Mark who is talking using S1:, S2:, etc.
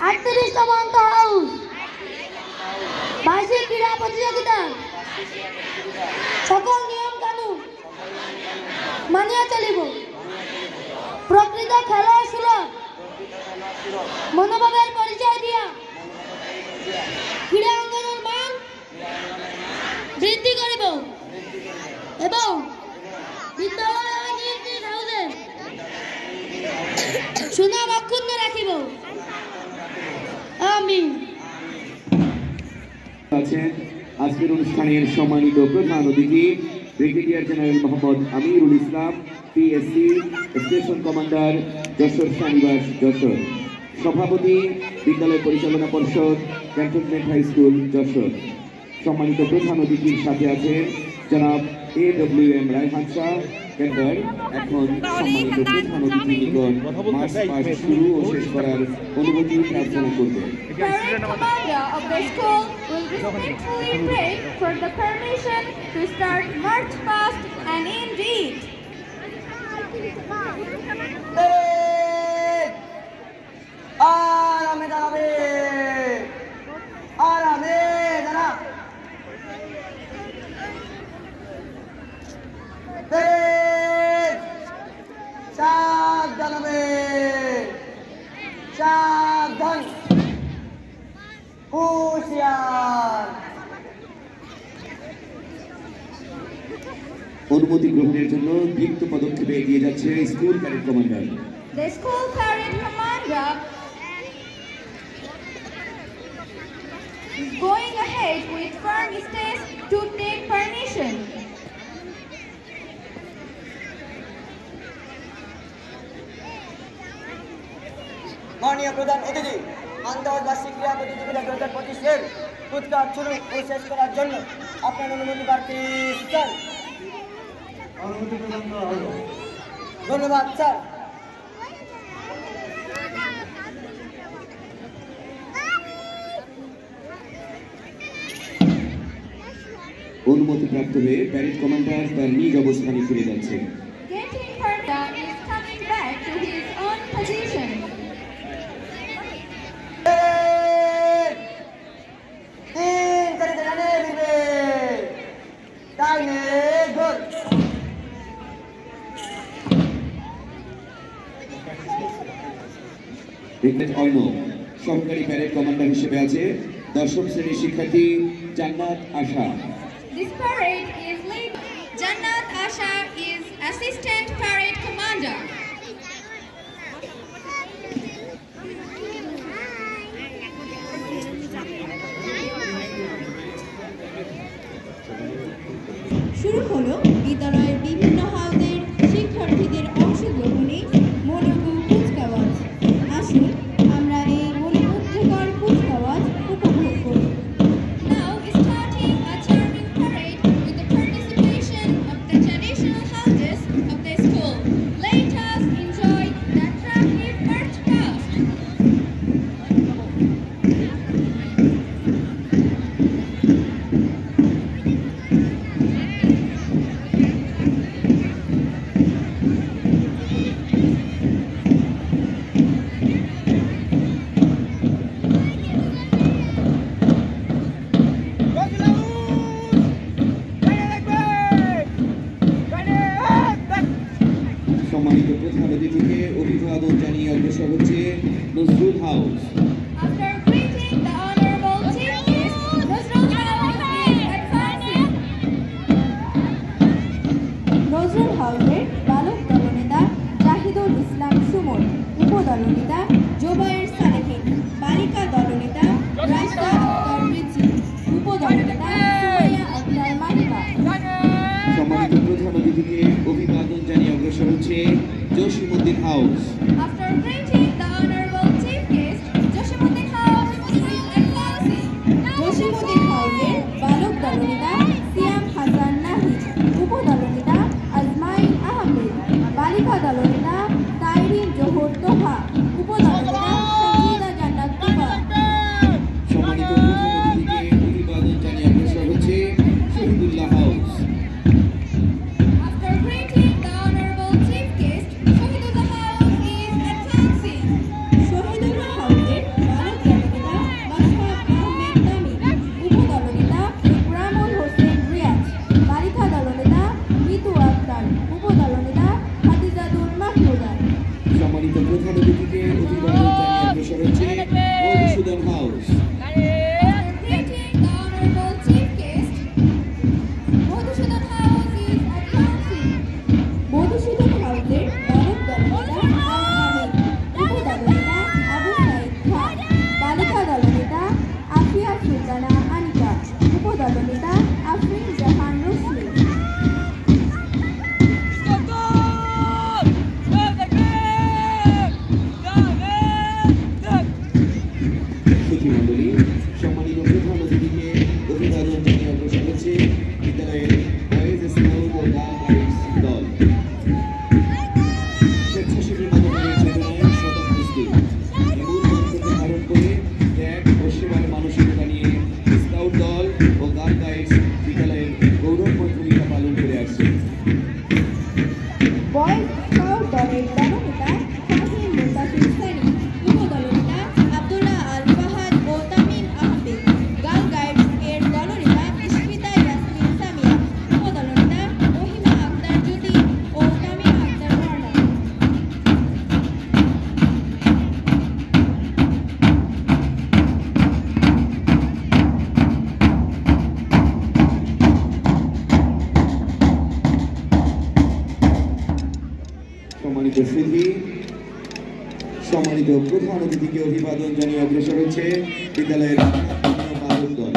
S1: 38তম অন্ত হাউস বার্ষিক ক্রীড়া প্রতিযোগিতা সকল নিয়ম কানুন মানিয়া চলিব প্রকৃত খেলার সুলভ মনোভাবের পরিচয় দিয়া ক্রীড়া অঙ্গনের মান বৃদ্ধি করিব এবং বিদ্যালয় ও নিজ নিজ হাউসে সুনাম অক্ষুণ্ণ রাখিব। আমিন।
S2: আছেন আজকের অনুষ্ঠানের সম্মানিত প্রধান অতিথি brigadier general Mohammad Amirul Islam, PSC, station commander, Jashore সেনানিবাস যশোর। সভাপতি বিদ্যালয় পরিচালনা পর্ষদ, ক্যান্টনমেন্ট হাই স্কুল যশোর। সম্মানিত প্রধান অতিথির সাথে আছেন জনাব AWM রায়হান শাহ কেন্দ্র। এখন সম্মানিত প্রধান অতিথি নিকট মাস পাস শুরু ও শেষ করার অনুমতি প্রার্থনা করবেন।
S3: Parade commander of the school will respectfully pray for the permission to start march past and indeed.
S4: সাবধান হুঁশিয়ার।
S2: অনুমতি গ্রহণের জন্য দীপ্ত পদক্ষেপে এগিয়ে যাচ্ছে school parade commander.
S3: The school parade commander is going ahead with firm steps to take permission.
S4: মাননীয় প্রধান অতিথি, আন্তর্বার্ষিক ক্রীড়া প্রতিযোগিতা 2025-এর কুচকাওয়াজ শুরু ও শেষ করার জন্য আপনার অনুমতি প্রার্থী স্যার। অনুমতি প্রদান করা হলো। ধন্যবাদ স্যার।
S2: অনুমতি প্রাপ্ত হয়ে প্যারেড কমান্ডার তার নিজ অবস্থানে ফিরে যাচ্ছে।
S3: Getting further is coming back to his own position.
S2: সহকারী প্যারেড কমান্ডার হিসেবে আছে দশম শ্রেণীর শিক্ষার্থী জান্নাত আশা।
S3: This parade is led. Jannat Asha is assistant parade commander.
S5: শুরু হলো বিদ্যালয়ের বিভিন্ন হাউজের শিক্ষার্থীদের অংশগ্রহণে মনোজ্ঞ কুচকাওয়াজ। আসুন আমরা এই মনোমুগ্ধকর কুচকাওয়াজ উপভোগ করি।
S3: Now starting a charming parade with the participation of the traditional houses of the school. Let us enjoy the attractive march past.
S2: সম্মানিত প্রধান অতিথিকে অভিবাদন জানিয়ে অগ্রসর হচ্ছে Nazrul house.
S3: After greeting the honorable chief guest, Nazrul House is advancing.
S5: Nazrul হাউসের বালক দলনেতা জাহিদুল ইসলাম সুমন, উপদলনেতা জোবায়ের সালেহিন, বালিকা দলনেতা রাইসা আক্তার রিচি, উপদলনেতা সুমাইয়া আক্তার মাহিবা।
S2: সম্মানিত প্রধান অতিথিকে অভিবাদন জানিয়ে অগ্রসর হচ্ছে Jasimuddin house.
S3: After greeting the honorable chief guest, Joshimuddin House is advancing.
S5: Jasimuddin হাউসের বালক দলনেতা সিয়াম হাসান নাহিদ, উপদলনেতা আজমাইন আহমেদ, বালিকা দলনেতা তাইরিন জোহর তোহা, উপদলনেতা সঞ্জিদা জান্নাত তুবা।
S2: সম্মানিত প্রধান অতিথিকে অভিবাদন জানিয়ে অগ্রসর হচ্ছে Shahidullah house.
S3: After greeting the honorable chief guest, Shahidullah House is
S2: প্রধান অতিথিকে অভিবাদন জানিয়ে অগ্রসর হচ্ছে Madhusudan house.
S3: Greeting the Honorable Chief Guest, Madhusudan House is advancing.
S5: Madhusudan হাউসের বালক দলনেতা আল-আমিন, উপদলনেতা আবু সাইদ খান, বালিকা দলনেতা আফিয়া সুলতানা আনিকা, উপদলনেতা আফরিন জাহান রশমি।
S2: সুধীমণ্ডলী, সম্মানিত প্রধান অতিথিকে অভিবাদন জানিয়ে অগ্রসর হচ্ছে বিদ্যালয়ের বয়েজ স্কাউট ও গার্লস দল। স্বেচ্ছাসেবী মানবতার চেতনায় স্বতঃস্ফূর্ত এমন মন্ত্রকে ধারণ করে ত্যাগ ও সেবার মানসিকতা নিয়ে স্কাউট দল ও গার্লস বিদ্যালয়ের গৌরবময় ভূমিকা পালন করে আসছে।
S5: বয়েজ স্কাউট দলের দলনেতা ফাহিম মুন্তাসির সানি, উপদলনেতা আব্দুল্লাহ আল ফাহাদ ও তামিম আহমেদ, গার্ল গাইডস এর দলনেতা ইশফিতা ইয়াসমিন সামিয়া, উপদলনেতা মহিমা আক্তার জ্যোতি ও তামিম আক্তার বর্ণা।
S2: সম্মানিত সুধী, সম্মানিত প্রধান অতিথিকে অভিবাদন জানিয়ে অগ্রসর হচ্ছে বিদ্যালয়ের বালক দল।